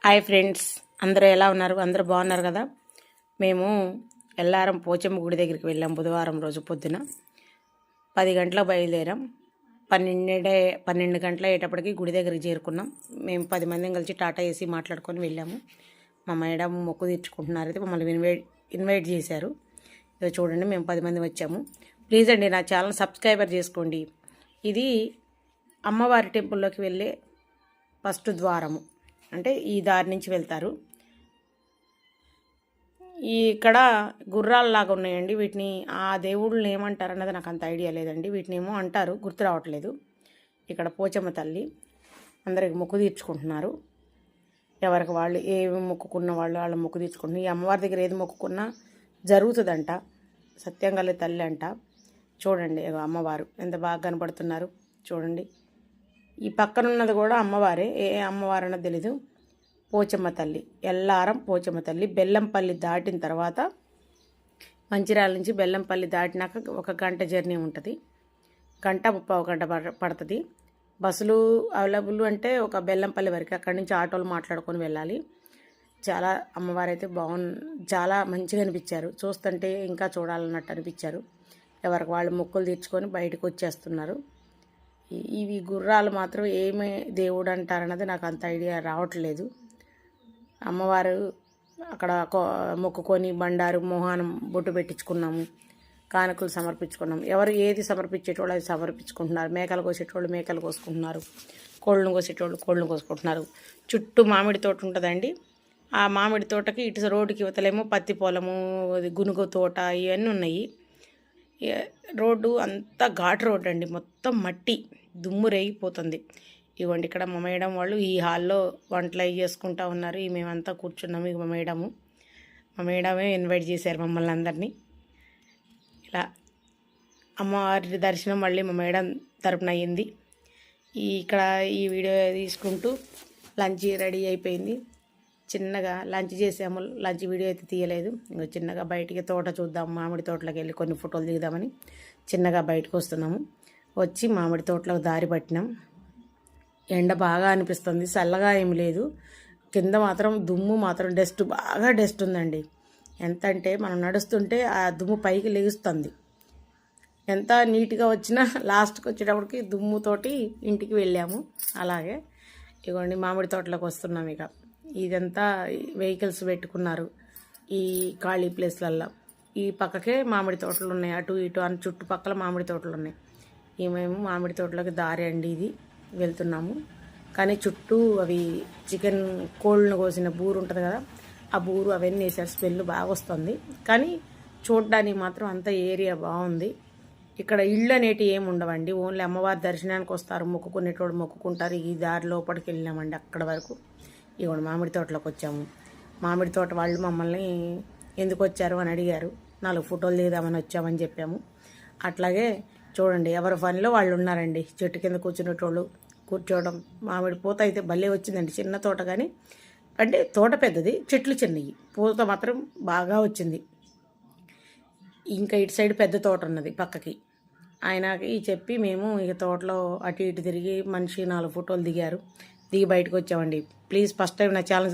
Hi friends, అందరూ ఎలా ఉన్నారు? అందరూ బాగున్నారు కదా? మేము ఎల్లారం పోచమ్మ గుడి దగ్గరికి వెళ్ళాం. బుధవారం రోజు పొద్దున 10 గంటలకు బయలుదేరాం. 12 గంటల అయ్యేటప్పటికి గుడి దగ్గరికి చేరుకున్నాం. మేము 10 మందిని కలిసి టాటా ఏసీ మాట్లాడుకొని వెళ్ళాము. మా మేడం మొక్కు తీర్చుకుంటున్నారు, అయితే మమ్మల్ని ఇన్వైట్ చేశారు. ఇదో చూడండి, మేము 10 మంది వచ్చాము. ప్లీజ్ అండి, నా ఛానల్ సబ్స్క్రైబర్ చేసుకోండి. ఇది అమ్మవారి టెంపుల్లోకి వెళ్ళే ఫస్ట్ ద్వారము, అంటే ఈ దారి నుంచి వెళ్తారు. ఇక్కడ గుర్రాలలాగా ఉన్నాయండి. వీటిని ఆ దేవుళ్ళని ఏమంటారు అన్నది నాకు అంత ఐడియా లేదండి. వీటిని ఏమో అంటారు, గుర్తు రావట్లేదు. ఇక్కడ పోచమ్మ తల్లి అందరికి మొక్కు తీర్చుకుంటున్నారు. ఎవరికి వాళ్ళు ఏమి మొక్కుకున్న వాళ్ళ మొక్కు తీర్చుకుంటున్నారు. ఈ అమ్మవారి దగ్గర ఏది మొక్కుకున్నా జరుగుతుందంట. సత్యంగల్లి తల్లి అంట. చూడండి, అమ్మవారు ఎంత బాగా కనపడుతున్నారు చూడండి. ఈ పక్కన ఉన్నది కూడా అమ్మవారే, ఏ అమ్మవారు అన్నది తెలీదు. పోచమ్మ తల్లి, ఎల్లారం పోచమ్మ తల్లి. బెల్లంపల్లి దాటిన తర్వాత, మంచిర్యాల నుంచి బెల్లంపల్లి దాటినాక 1 గంట జర్నీ ఉంటుంది. 1:30 గంట పడుతుంది. బస్సులు అవైలబుల్ అంటే ఒక బెల్లంపల్లి వరకు, అక్కడి నుంచి ఆటోలు మాట్లాడుకొని వెళ్ళాలి. చాలా అమ్మవారు అయితే చాలా మంచిగా అనిపించారు. చూస్తుంటే ఇంకా చూడాలన్నట్టు అనిపించారు. ఎవరికి వాళ్ళు మొక్కులు తీర్చుకొని బయటకు వచ్చేస్తున్నారు. ఇవి గుర్రాలు మాత్రం ఏమి దేవుడు అంటారన్నది నాకు అంత ఐడియా రావట్లేదు. అమ్మవారు అక్కడ మొక్కుకొని బండారు మోహానం బొట్టు పెట్టించుకున్నాము, కానుకలు సమర్పించుకున్నాము. ఎవరు ఏది సమర్పించేటోళ్ళు అది సమర్పించుకుంటున్నారు. మేకలు కోసేటోళ్ళు మేకలు కోసుకుంటున్నారు, కోళ్ళను కోసేటోళ్ళు కోళ్ళను కోసుకుంటున్నారు. చుట్టూ మామిడి తోట ఉంటుందండి. ఆ మామిడి తోటకి ఇటు రోడ్డుకి ఇవతలేమో పత్తి పొలము, గునుగు తోట ఇవన్నీ ఉన్నాయి. రోడ్డు అంతా ఘాట్ రోడ్డు అండి, మొత్తం మట్టి దుమ్ము రేగిపోతుంది. ఇవ్వండి, ఇక్కడ మా మేడం వాళ్ళు ఈ హాల్లో వంటలు అవి చేసుకుంటూ ఉన్నారు. మేమంతా కూర్చున్నాము. ఇక మా మేడమే ఇన్వైట్ చేశారు మమ్మల్ని అందరినీ. ఇలా అమ్మవారి దర్శనం మళ్ళీ మా మేడం తరపున అయ్యింది. ఇక్కడ ఈ వీడియో తీసుకుంటూ లంచ్ రెడీ అయిపోయింది. చిన్నగా లంచ్ చేసాము. లంచ్ వీడియో అయితే తీయలేదు. ఇంకా చిన్నగా బయటికి తోట చూద్దాం, మామిడి తోటలోకి వెళ్ళి కొన్ని ఫోటోలు దిగుదామని చిన్నగా బయటకు వస్తున్నాము. వచ్చి మామిడి తోటలోకి దారి పట్టినాం. ఎండ బాగా అనిపిస్తుంది, చల్లగా ఏమి లేదు. కింద మాత్రం దుమ్ము మాత్రం బాగా డస్ట్ ఉందండి. ఎంత అంటే మనం నడుస్తుంటే ఆ దుమ్ము పైకి లెగుస్తుంది. ఎంత నీట్గా వచ్చినా లాస్ట్కి వచ్చేటప్పటికి దుమ్ముతోటి ఇంటికి వెళ్ళాము. అలాగే ఇగోండి మామిడి తోటలోకి వస్తున్నాం. ఇక ఇదంతా వెహికల్స్ పెట్టుకున్నారు ఈ ఖాళీ ప్లేస్లల్లో. ఈ పక్కకే మామిడి తోటలు ఉన్నాయి, అటు ఇటు అని చుట్టుపక్కల మామిడి తోటలు ఉన్నాయి. మేము మామిడి తోటలోకి దారి అండి ఇది వెళ్తున్నాము. కానీ చుట్టూ అవి చికెన్ కోళ్ళను కోసిన బూరు ఉంటుంది కదా, ఆ బూరు అవన్నీ వేసారు. స్మెల్ బాగా వస్తుంది. కానీ చూడడానికి మాత్రం అంత ఏరియా బాగుంది. ఇక్కడ ఇళ్ళు అనేటివి ఏమి ఉండవండి. ఓన్లీ అమ్మవారి దర్శనానికి వస్తారు, మొక్కుకునేటోడు మొక్కుకుంటారు. ఈ దారి లోపలికి వెళ్ళామండి అక్కడ వరకు. ఇవ్వండి మామిడి తోటలోకి వచ్చాము. మామిడి తోట వాళ్ళు మమ్మల్ని ఎందుకు వచ్చారు అని అడిగారు. 4 ఫోటోలు దిగుదామని వచ్చామని చెప్పాము. అట్లాగే చూడండి, ఎవరి పనిలో వాళ్ళు ఉన్నారండి. చెట్టు కింద కూర్చోవడం. మామిడి పూత అయితే భలే వచ్చిందండి. చిన్న తోట కానీ, అంటే తోట పెద్దది, చెట్లు చిన్నవి, పూత మాత్రం బాగా వచ్చింది. ఇంకా ఇటు సైడ్ పెద్ద తోట ఉన్నది పక్కకి. ఆయనకి చెప్పి మేము ఇక తోటలో అటు ఇటు తిరిగి మనిషి 4 ఫోటోలు దిగి బయటకు వచ్చామండి. ప్లీజ్ ఫస్ట్ టైం నా ఛానల్